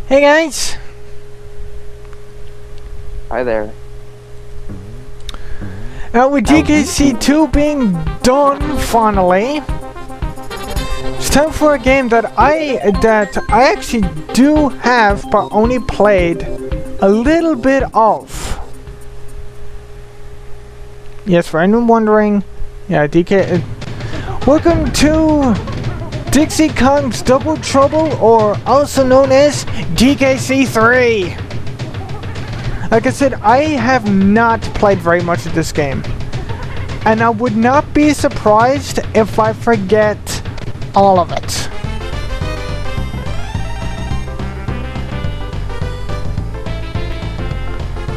Hey guys! Hi there. With DKC2 being done finally, it's time for a game that I actually do have, but only played a little bit of. Yes, for anyone wondering, yeah, welcome to Dixie Kong's Double Trouble, or also known as DKC3. Like I said, I have not played very much of this game, and I would not be surprised if I forget all of it.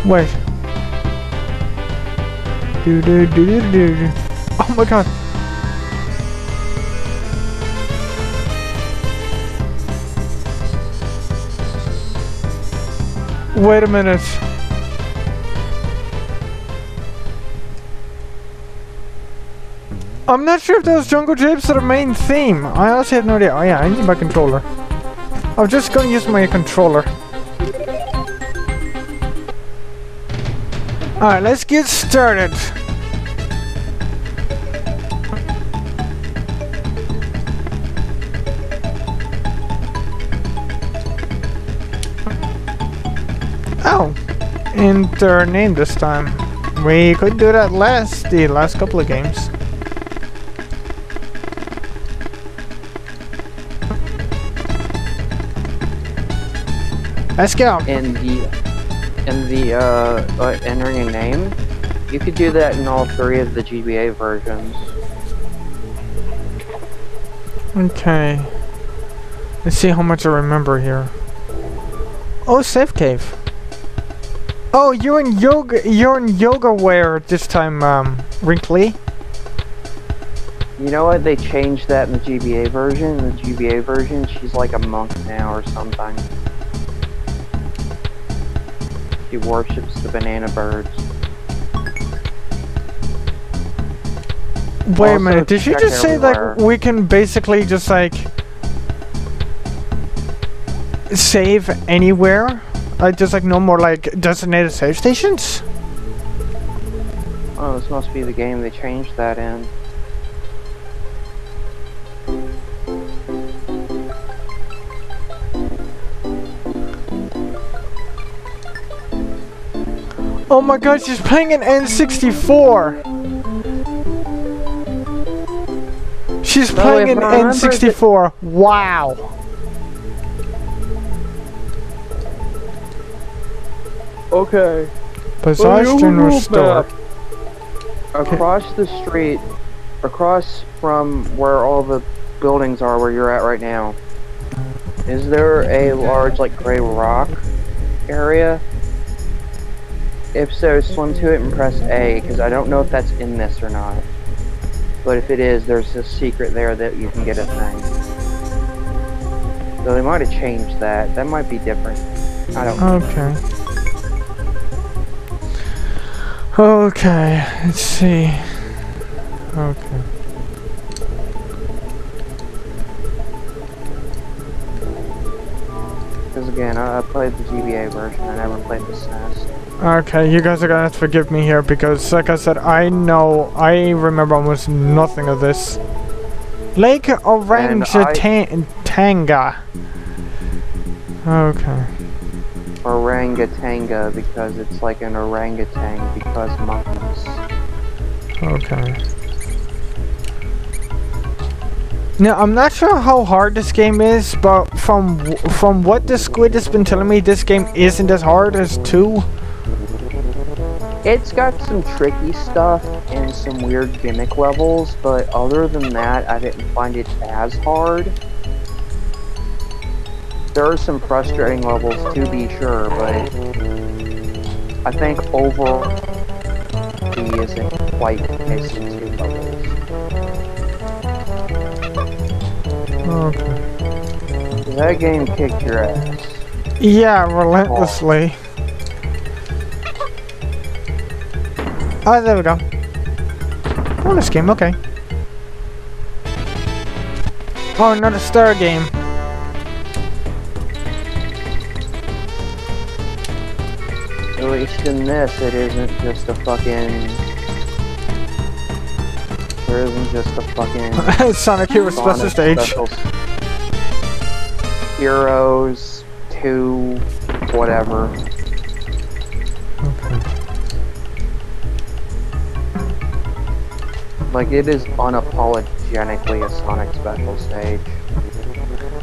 Wait. Oh my god. Wait a minute. I'm not sure if those jungle japes are the main theme. I honestly have no idea. Oh yeah, I need my controller. I'm just gonna use my controller. Alright, let's get started. Oh, enter name this time. We could do that the last couple of games. Let's go. In the entering a name, you could do that in all three of the GBA versions. Okay. Let's see how much I remember here. Oh, safe cave. Oh, you're in yoga wear this time, Wrinkly. You know what? They changed that in the GBA version. In the GBA version, she's like a monk now or something. She worships the banana birds. Wait a minute, did you just say that we can basically just like save anywhere? Just like no more like designated save stations? Oh, this must be the game they changed that in. Oh my god, she's playing an N64! She's playing an N64! Wow! Okay. Bazaar General Store. Across the street, across from where all the buildings are where you're at right now, is there a large like gray rock area? If so, swim to it and press A, because I don't know if that's in this or not. But if it is, there's a secret there that you can get a thing. So they might have changed that. That might be different. I don't know. Okay. Okay, let's see. Okay. Because again, I played the GBA version, I never played the SNES. Okay, you guys are gonna have to forgive me here because, like I said, I remember almost nothing of this. Lake Orangatanga. Okay. Orangatanga, because it's like an orangutan, because monkeys. Okay. Now, I'm not sure how hard this game is, but from what the squid has been telling me, this game isn't as hard as 2. It's got some tricky stuff and some weird gimmick levels, but other than that, I didn't find it as hard. There are some frustrating levels to be sure, but I think overall he isn't quite missing 2 levels. Okay. That game kicked your ass. Yeah, relentlessly. Oh, there we go. Bonus game, okay. Oh, another star game. least in this, it isn't just a fucking... There isn't just a fucking... Sonic Heroes Special Stage. Heroes 2, whatever. Okay. Like, it is unapologetically a Sonic Special Stage.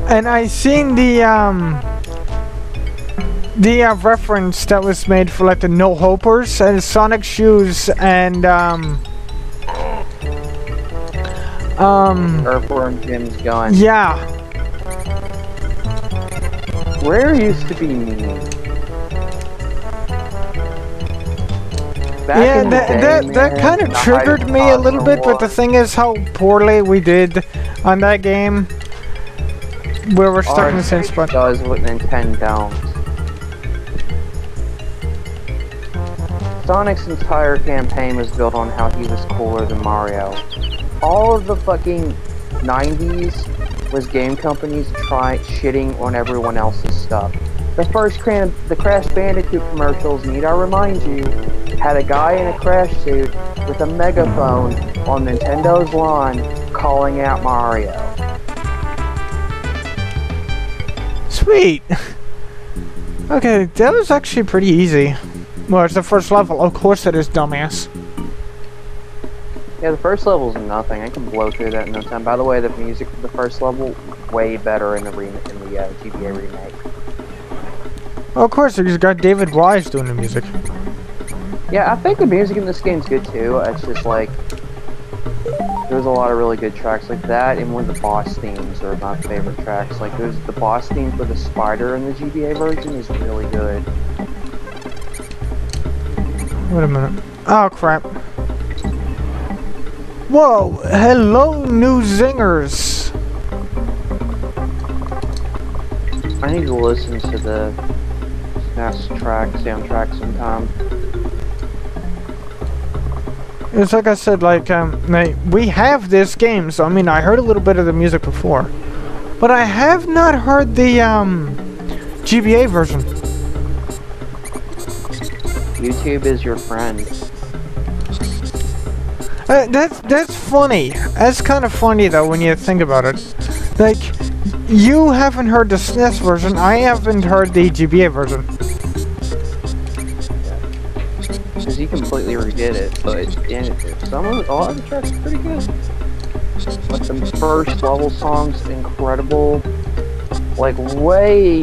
And I seen the reference that was made for like the No Hopers and Sonic Shoes and Earthworm Jim's gun. yeah. Rare used to be mean. Back Yeah, in the day, that kind of triggered me a little bit, but the thing is how poorly we did on that game. Where we're stuck in the same spot. Does what Nintendo don't. Sonic's entire campaign was built on how he was cooler than Mario. All of the fucking 90s was game companies shitting on everyone else's stuff. The first the Crash Bandicoot commercials, need I remind you, had a guy in a crash suit with a megaphone on Nintendo's lawn calling out Mario. Sweet! Okay, that was actually pretty easy. Well, it's the first level. Of course it is, dumbass. Yeah, the first level's nothing. I can blow through that in no time. By the way, the music for the first level, way better in the GBA remake. Well, of course, you got David Wise doing the music. Yeah, I think the music in this game's good too. It's just like, there's a lot of really good tracks like that, and one of the boss themes are my favorite tracks. Like, there's the boss theme for the spider in the GBA version is really good. Wait a minute. Oh, crap. Whoa! Hello, new zingers! I need to listen to the SNES soundtrack sometime. It's like I said, like, we have this game, so I mean, I heard a little bit of the music before. But I have not heard the, GBA version. YouTube is your friend. That's funny. That's kind of funny, though, when you think about it. Like, you haven't heard the SNES version, I haven't heard the GBA version. Because he completely redid it, but a lot of the tracks are pretty good. Like the first level song's incredible, like way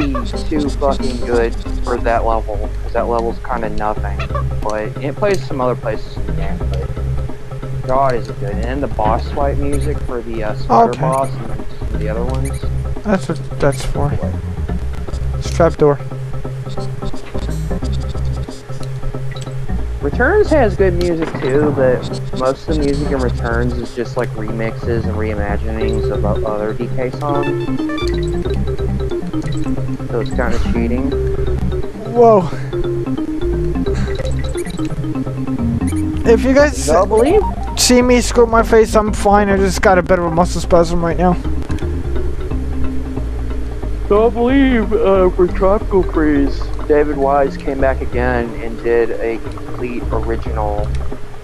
too fucking good for that level, because that level's kind of nothing. But it plays some other places in the game, but God is it good. And then the boss fight music for the spider boss and then the other ones. That's what that's for. It's trapdoor. Returns has good music too, but most of the music in Returns is just like remixes and reimaginings of other DK songs. So it's kind of cheating. Whoa. If you guys see me scoop my face, I'm fine. I just got a bit of a muscle spasm right now. Don't believe for Tropical Freeze, David Wise came back again and did a complete original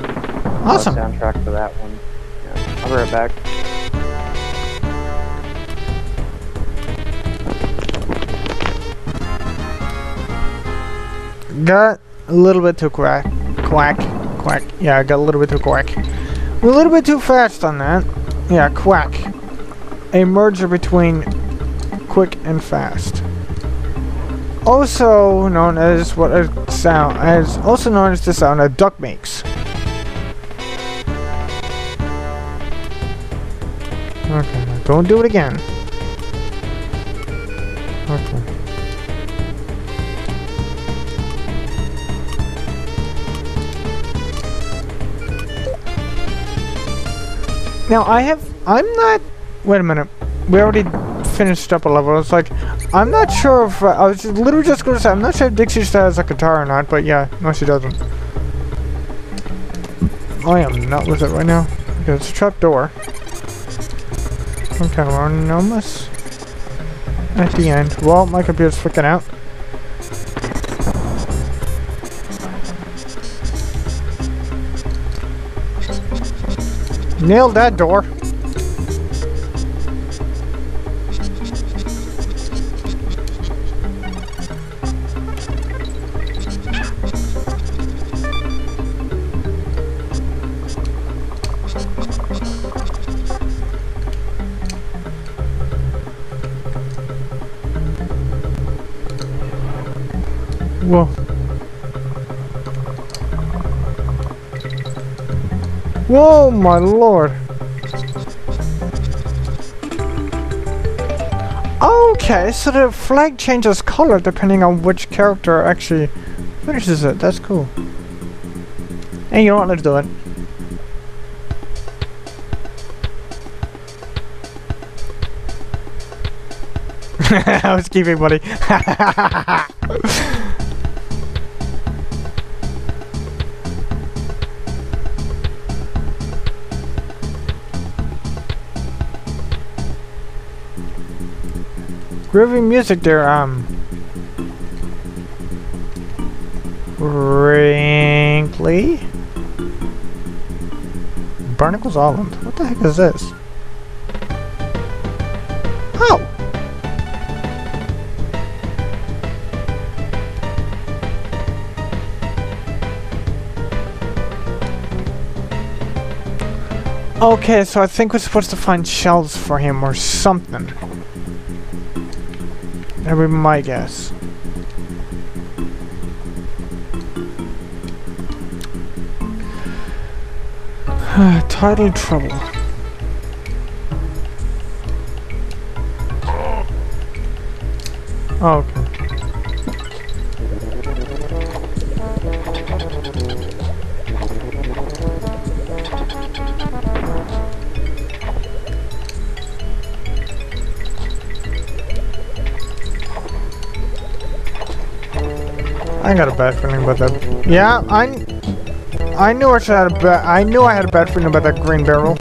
soundtrack for that one. Yeah. I'll be right back. Got a little bit too quack. Yeah, I got a little bit too quack. A little bit too fast on that. Yeah, quack. A merger between quick and fast. Also known as also known as the sound a duck makes. Okay, now don't do it again. Okay. Now wait a minute. We already finished up a level. It's like, I'm not sure if, I was literally just going to say, I'm not sure if Dixie still has a guitar or not, but yeah, no she doesn't. I am not with it right now. Okay, it's a trap door. Okay, we're almost at the end. Well, my computer's freaking out. Nailed that door. Whoa. Whoa, my lord. Okay, so the flag changes color depending on which character actually finishes it. That's cool. Hey, you know what? Let's do it. Housekeeping, buddy. Groovy music there, Wrinkly? Barnacle's Island. What the heck is this? Oh! Okay, so I think we're supposed to find shells for him or something. That would be my guess. Tidal trouble. Oh, okay. I got a bad feeling about that. Yeah, I knew I had a bad. I knew I had a bad feeling about that green barrel.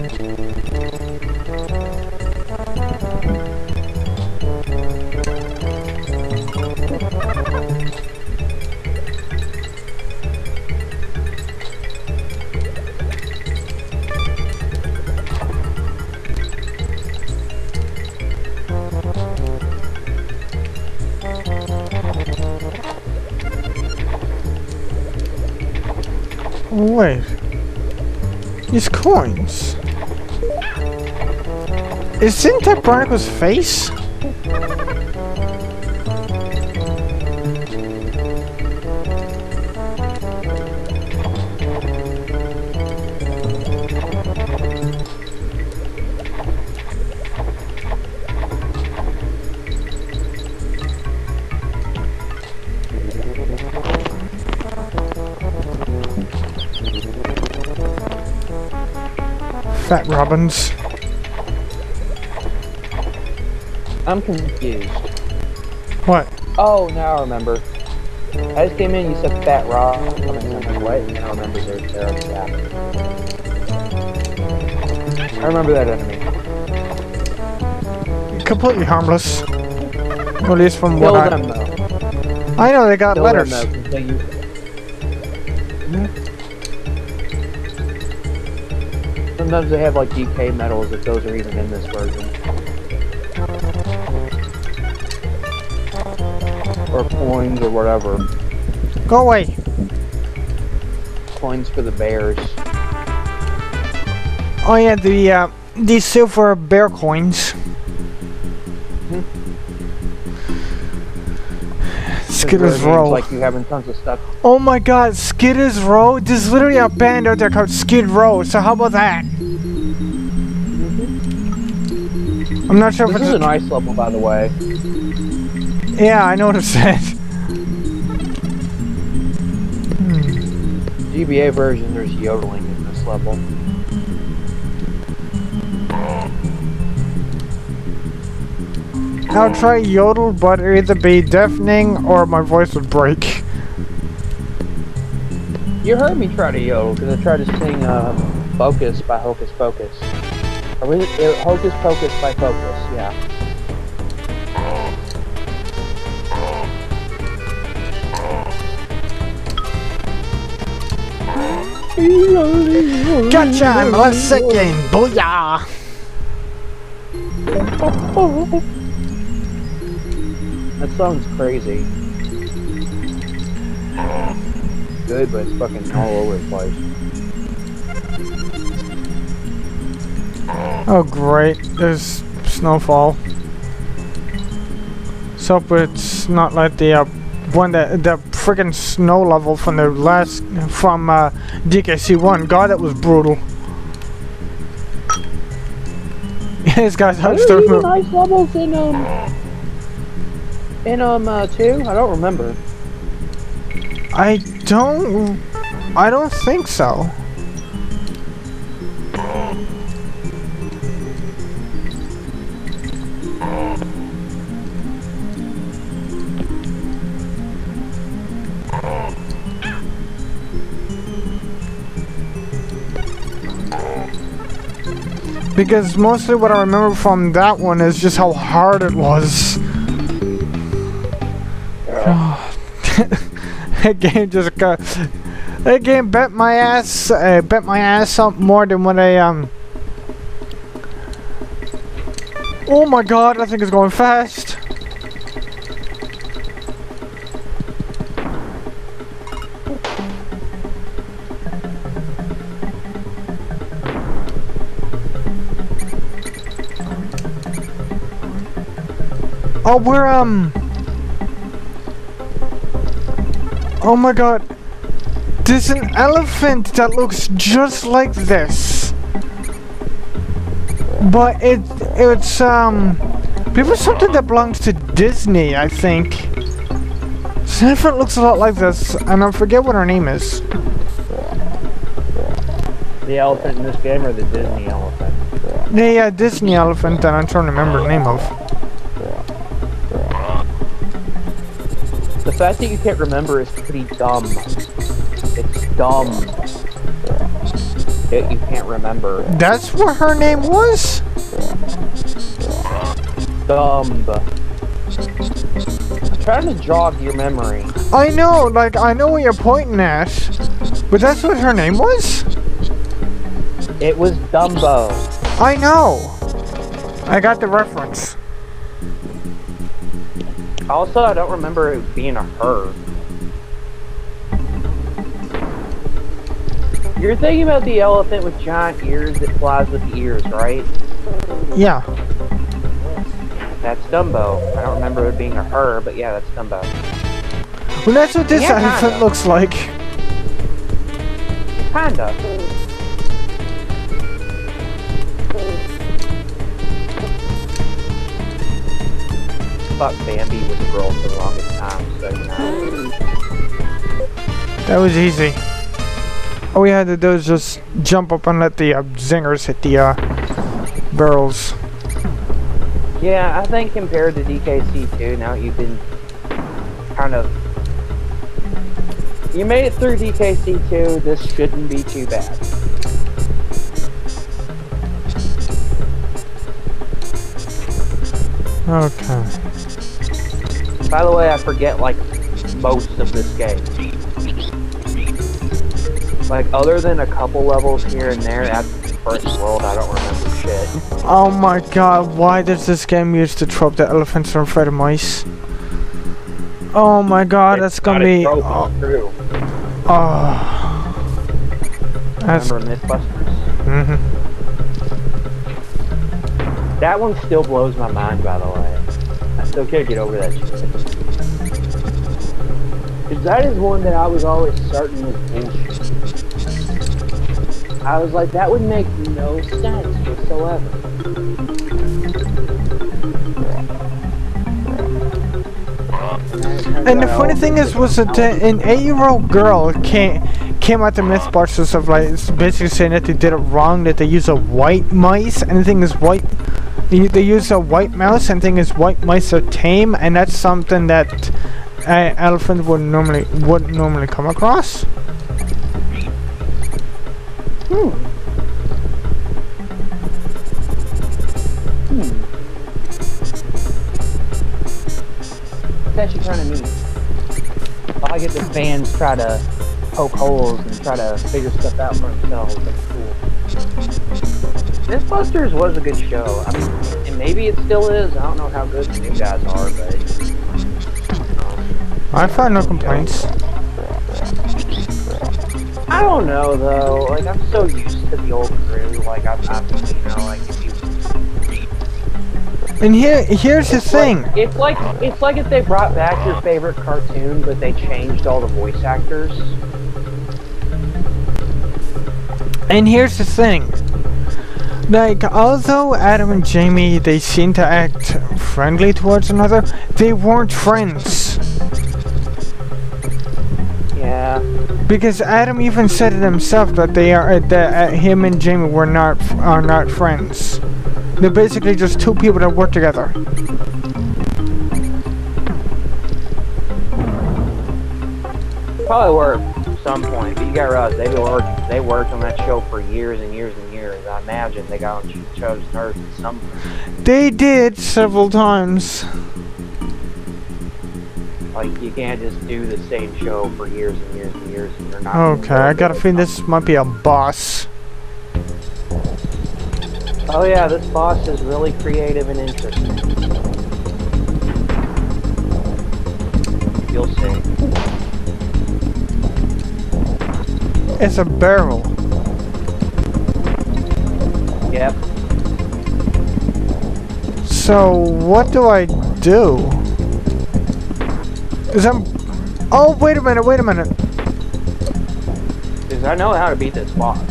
Wait. These coins. Isn't that Barnacle's face? Fat Robbins. I'm confused. What? Oh, now I remember. I just came in, you said Fat Rob. I'm like, what? And I remember there. Yeah. I remember that enemy. Completely harmless. Or at least from Kill what them, though. I know they got Kill letters. Them, though, Sometimes they have like DK medals if those are even in this version. Or coins or whatever. Go away. Coins for the bears. Oh yeah, the silver bear coins. Skidder's Row. Like you having tons of stuff. Oh my god, Skidder's Row? There's literally a band out there called Skid Row, so how about that? I'm not sure if this it's is a nice level, by the way. Yeah, I noticed that. GBA version, there's yodeling in this level. I'll try yodel, but it'd either be deafening or my voice would break. You heard me try to yodel because I tried to sing Focus by Hocus Pocus. Or was it Hocus Pocus by Focus? Yeah. Gotcha, I'm less second. Booyah! That sounds crazy. Good, but it's fucking all over the place. Oh great, there's snowfall. So it's not like the one that the friggin' snow level from the last DKC1. God, that was brutal. This guy's Are there even ice levels in 2? I don't remember. I don't think so. Because mostly what I remember from that one is just how hard it was. That game just got. That game bent my ass up more than what I Oh my god, that thing is going fast. Oh, we're oh my god. There's an elephant that looks just like this. But it's maybe something that belongs to Disney, I think. This elephant looks a lot like this, and I forget what her name is. The elephant in this game or the Disney elephant? The Disney elephant that I'm trying to remember the name of. The fact that you can't remember is pretty dumb. It's dumb that you can't remember. That's what her name was? Dumb. I'm trying to jog your memory. I know, like, I know what you're pointing at. But that's what her name was? It was Dumbo. I know. I got the reference. Also, I don't remember it being a her. You're thinking about the elephant with giant ears that flies with the ears, right? Yeah. That's Dumbo. I don't remember it being a her, but yeah, that's Dumbo. Well, that's what this Yeah, elephant kinda. looks like. Kinda. Fuck Bambi with the girl for the longest time, so you know. That was easy. All we had to do is just jump up and let the zingers hit the barrels. Yeah, I think compared to DKC2, now you can kind of... You made it through DKC2, this shouldn't be too bad. Okay. By the way, I forget, like, most of this game. Like, other than a couple levels here and there, that's the first world, I don't remember shit. Oh my god, why does this game use to trope that elephants are afraid of mice? Oh my god, that's gonna be... True. Oh. That's... Remember Mythbusters? Mm-hmm. That one still blows my mind, by the way. I still can't get over that shit. 'Cause that is one that I was always certain was bullshit. I was like, that would make no sense whatsoever. And the funny thing is, was that an 8-year-old girl came at the Mythbusters of like basically saying that they did it wrong, that they use a white mice, and the thing is white. They use a white mouse, and the thing is white mice are tame, and that's something that elephant wouldn't normally come across. It's actually kind of neat. I get the fans try to poke holes and try to figure stuff out for themselves. That's cool. Mythbusters was a good show. I mean, and maybe it still is. I don't know how good the new guys are, but I find no complaints. I don't know though. Like I'm so used to the old crew. Like I'm you know, like if you. And here's the thing. It's like if they brought back your favorite cartoon, but they changed all the voice actors. And here's the thing. Like, although Adam and Jamie, they seem to act friendly towards another, they weren't friends. Yeah. Because Adam even said it himself that him and Jamie are not friends. They're basically just two people that work together. Probably were at some point, but you gotta realize they worked on that show for years and years and years. I imagine they got on Chosen Earth at some point. They did several times. Like you can't just do the same show for years and years and years and you're not. Okay, I got a feeling this might be a boss. Oh yeah, this boss is really creative and interesting. You'll see. It's a barrel. Yep. So, what do I do? Oh, wait a minute. Because I know how to beat this boss.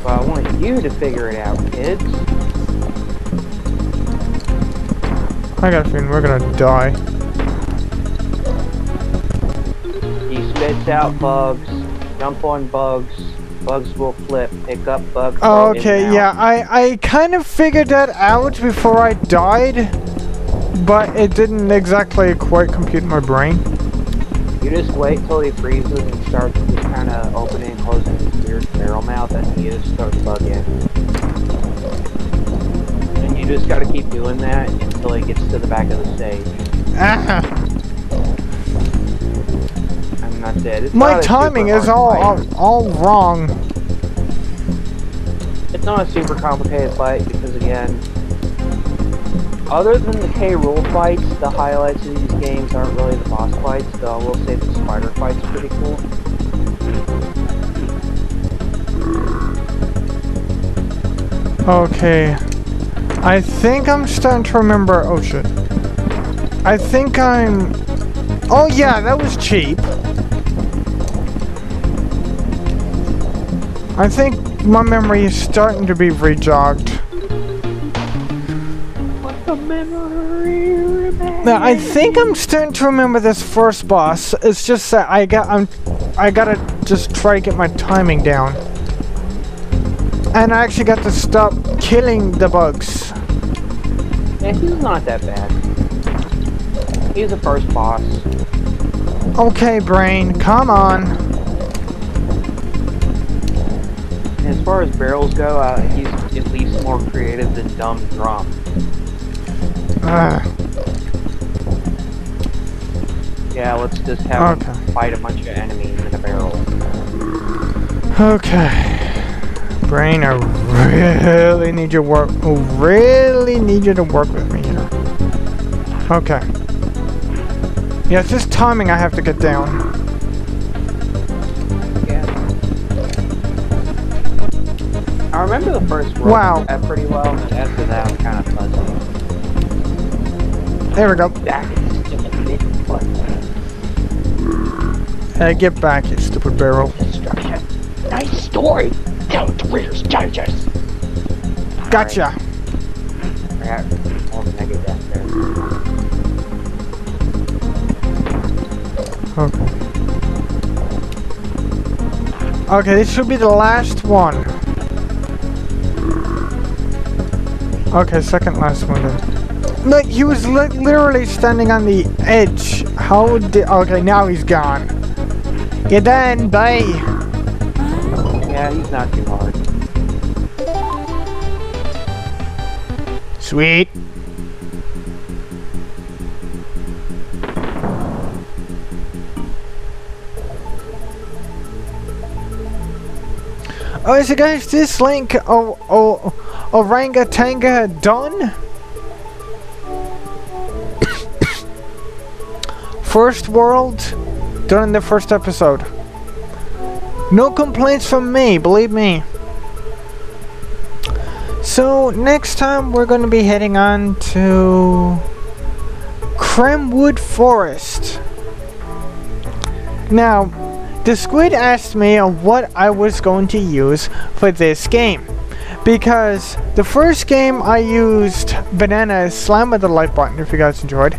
But I want you to figure it out, kids. I got a feeling we're gonna die. He spits out bugs, jump on bugs, bugs will flip, pick up bugs. Okay, yeah, I kind of figured that out before I died, but it didn't exactly quite compute in my brain. You just wait till he freezes and starts just kind of opening and closing his weird barrel mouth, and you just start to bug in. And you just gotta keep doing that until he gets to the back of the stage. Ah. And that's it. It's My timing is all wrong. It's not a super complicated fight because again, other than the K. Rool fights, the highlights of these games aren't really the boss fights, though I will say the spider fight's pretty cool. Okay. I think I'm starting to remember. Oh shit. I think I'm. Oh yeah, that was cheap. I think my memory is starting to be rejogged. Now I think I'm starting to remember this first boss. It's just that I gotta just try to get my timing down. And I actually got to stop killing the bugs. Yeah, he's not that bad. He's the first boss. Okay, brain, come on. As far as barrels go, he's at least more creative than Dumb Drum. Yeah, let's just have him fight a bunch of enemies in a barrel. Okay. Brain, I really need your work. Really need you to work with me here. Okay. Yeah, it's just timing I have to get down. Yeah. I remember the first roll pretty well, and after that I'm kind of fuzzy. There we go. That is just a bit fuzzy. Hey, get back, you stupid barrel. Destruction. Nice story. Tell it to Reader's Digest. Gotcha. Right. All the negative death there. Okay. Okay, this should be the last one. Okay, second last one then. Look, he was literally standing on the edge. How did... Okay, now he's gone. You're done, bye. Yeah, he's not too hard. Sweet. Alright, so guys, this link, Oranga done. First world, done in the first episode. No complaints from me, believe me. So, next time we're going to be heading on to Cremwood Forest. Now, the squid asked me what I was going to use for this game. Because the first game I used banana slam at the like button if you guys enjoyed.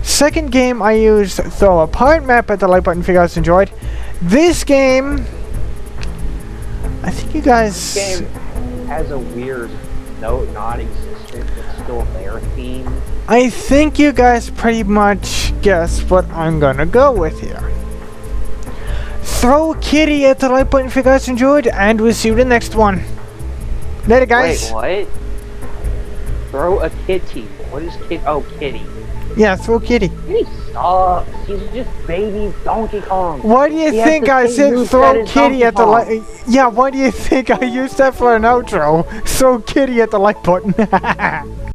Second game I used throw apart map at the like button if you guys enjoyed. This game, I think you guys... This game has a weird, non-existent, but still there theme. I think you guys pretty much guessed what I'm gonna go with here. Throw kitty at the like button if you guys enjoyed, and we'll see you in the next one. Later, guys. Wait, what? Throw a kitty. What is kitty? Oh, kitty. Yeah, throw kitty. Kitty sucks. He's just baby Donkey Kong. Why do you think I said throw kitty at the like? Yeah, why do you think I used that for an outro? Throw kitty at the like button.